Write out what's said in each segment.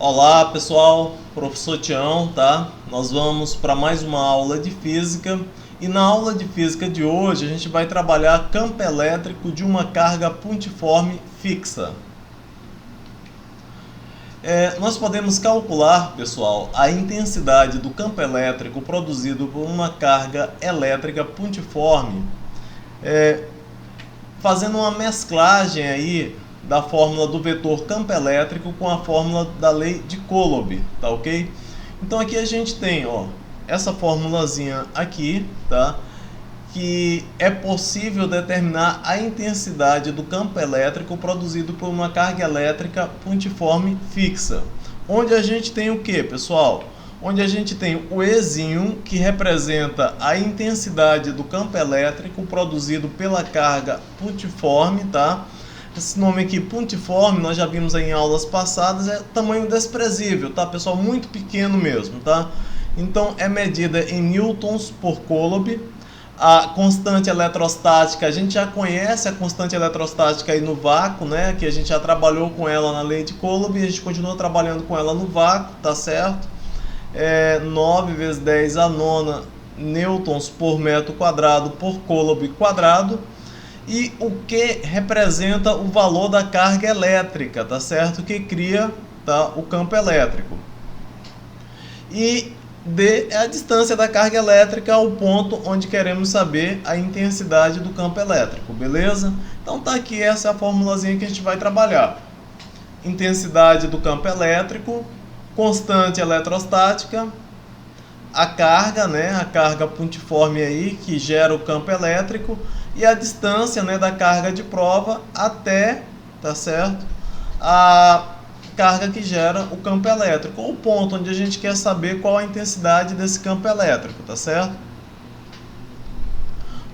Olá pessoal, professor Tião, tá? Nós vamos para mais uma aula de física e na aula de física de hoje a gente vai trabalhar campo elétrico de uma carga pontiforme fixa. Nós podemos calcular, pessoal, a intensidade do campo elétrico produzido por uma carga elétrica pontiforme, fazendo uma mesclagem aí da fórmula do vetor campo elétrico com a fórmula da lei de Coulomb, tá ok? Então aqui a gente tem, ó, essa formulazinha aqui, tá? Que é possível determinar a intensidade do campo elétrico produzido por uma carga elétrica pontiforme fixa. Onde a gente tem o que, pessoal? Onde a gente tem o Ezinho, que representa a intensidade do campo elétrico produzido pela carga pontiforme, tá? Esse nome aqui, pontiforme, nós já vimos aí em aulas passadas, é tamanho desprezível, tá, pessoal? Muito pequeno mesmo, tá? Então, é medida em newtons por Coulomb. A constante eletrostática, a gente já conhece a constante eletrostática aí no vácuo, né? Que a gente já trabalhou com ela na lei de Coulomb e a gente continua trabalhando com ela no vácuo, tá certo? 9 vezes 10 a nona newtons por metro quadrado por Coulomb quadrado. E o que representa o valor da carga elétrica, tá certo? Que cria, tá, o campo elétrico. E D é a distância da carga elétrica ao ponto onde queremos saber a intensidade do campo elétrico, beleza? Então tá aqui, essa é a formulazinha que a gente vai trabalhar. Intensidade do campo elétrico, constante eletrostática, a carga, né, a carga pontiforme aí que gera o campo elétrico e a distância, né, da carga de prova até, tá certo? A carga que gera o campo elétrico, ou o ponto onde a gente quer saber qual a intensidade desse campo elétrico, tá certo?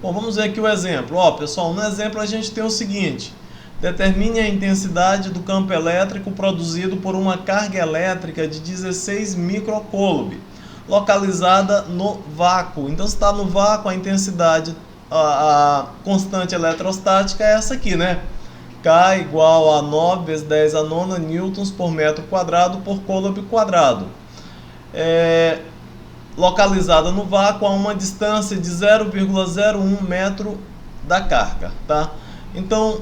Bom, vamos ver aqui o exemplo. Ó, pessoal, no exemplo a gente tem o seguinte: determine a intensidade do campo elétrico produzido por uma carga elétrica de 16 microcoulomb, localizada no vácuo. Então, se está no vácuo, a intensidade, a constante eletrostática é essa aqui, né? K igual a 9 vezes 10 a nona newtons por metro quadrado por Coulomb quadrado. Localizada no vácuo a uma distância de 0,01 metro da carga, tá? Então,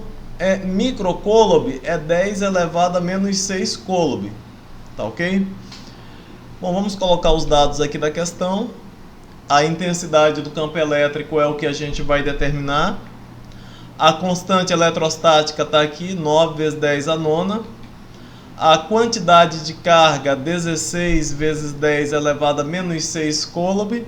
microcoulomb é 10 elevado a menos 6 coulomb, tá ok? Bom, vamos colocar os dados aqui da questão. A intensidade do campo elétrico é o que a gente vai determinar. A constante eletrostática está aqui, 9 vezes 10 a nona. A quantidade de carga, 16 vezes 10 elevado a menos 6 coulomb.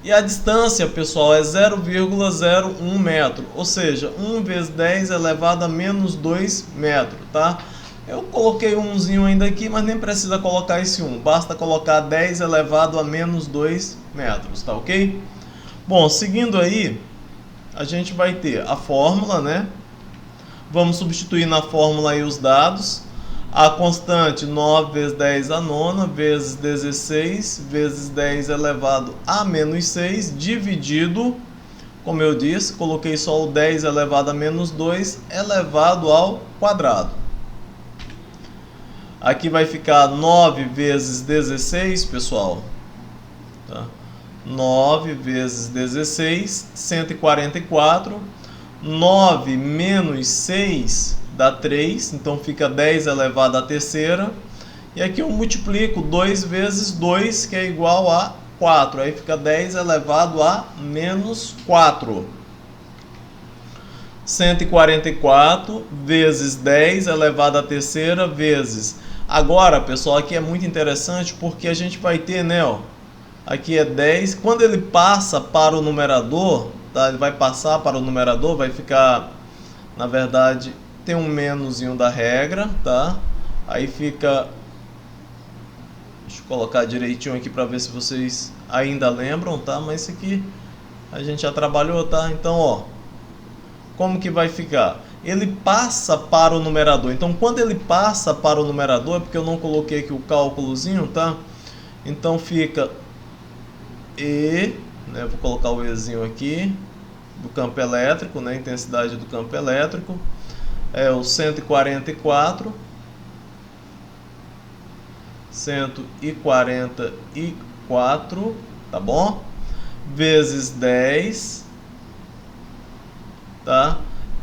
E a distância, pessoal, é 0,01 metro, ou seja, 1 vezes 10 elevado a menos 2 metros, tá? Eu coloquei umzinho ainda aqui, mas nem precisa colocar esse 1. Basta colocar 10 elevado a menos 2 metros, tá ok? Bom, seguindo aí, a gente vai ter a fórmula, né? Vamos substituir na fórmula aí os dados. A constante 9 vezes 10 a nona vezes 16 vezes 10 elevado a menos 6 dividido, como eu disse, coloquei só o 10 elevado a menos 2 elevado ao quadrado. Aqui vai ficar 9 vezes 16, pessoal. Tá? 9 vezes 16, 144. 9 menos 6 dá 3, então fica 10 elevado à terceira. E aqui eu multiplico 2 vezes 2, que é igual a 4. Aí fica 10 elevado a menos 4. 144 vezes 10 elevado à terceira vezes. Agora, pessoal, aqui é muito interessante porque a gente vai ter, né, ó, aqui é 10. Quando ele passa para o numerador, tá? Ele vai passar para o numerador, vai ficar, na verdade, tem um menuzinho da regra, tá? Aí fica, deixa eu colocar direitinho aqui para ver se vocês ainda lembram, tá? Mas isso aqui a gente já trabalhou, tá? Então, ó, como que vai ficar? Ele passa para o numerador. Então, quando ele passa para o numerador, é porque eu não coloquei aqui o cálculozinho, tá? Então, fica E, né? Vou colocar o Ezinho aqui, do campo elétrico, né? Intensidade do campo elétrico. É o 144 144, tá bom? Vezes 10, tá?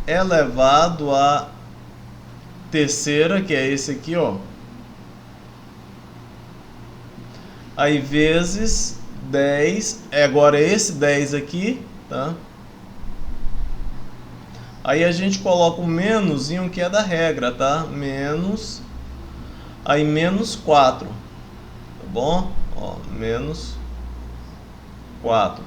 Elevado à terceira, que é esse aqui, ó. Aí vezes 10, agora esse 10 aqui, tá? Aí a gente coloca o menusinho que é da regra, tá? Menos, aí menos 4, tá bom? Ó, menos 4.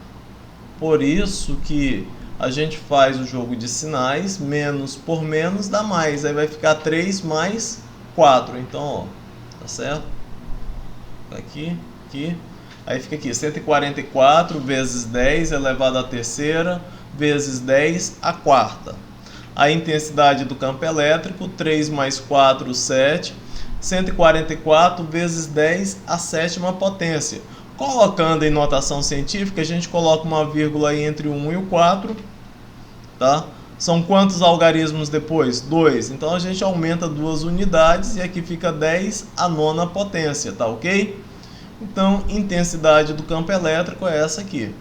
Por isso que a gente faz o jogo de sinais, menos por menos dá mais, aí vai ficar 3 mais 4, então, ó, tá certo? Aqui, aqui, aí fica aqui, 144 vezes 10 elevado à terceira, vezes 10 à quarta. A intensidade do campo elétrico, 3 mais 4, 7, 144 vezes 10 à sétima potência. Colocando em notação científica, a gente coloca uma vírgula aí entre o 1 e o 4, tá? São quantos algarismos depois? 2. Então a gente aumenta 2 unidades e aqui fica 10 à nona potência, tá ok? Então, intensidade do campo elétrico é essa aqui.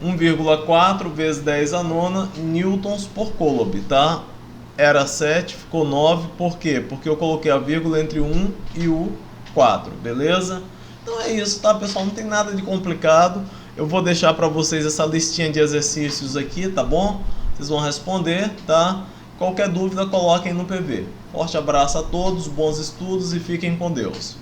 1,4 vezes 10 à nona newtons por coulomb, tá? Era 7, ficou 9, por quê? Porque eu coloquei a vírgula entre o 1 e o 4, beleza? Então é isso, tá, pessoal? Não tem nada de complicado. Eu vou deixar para vocês essa listinha de exercícios aqui, tá bom? Vocês vão responder, tá? Qualquer dúvida, coloquem no PV. Forte abraço a todos, bons estudos e fiquem com Deus.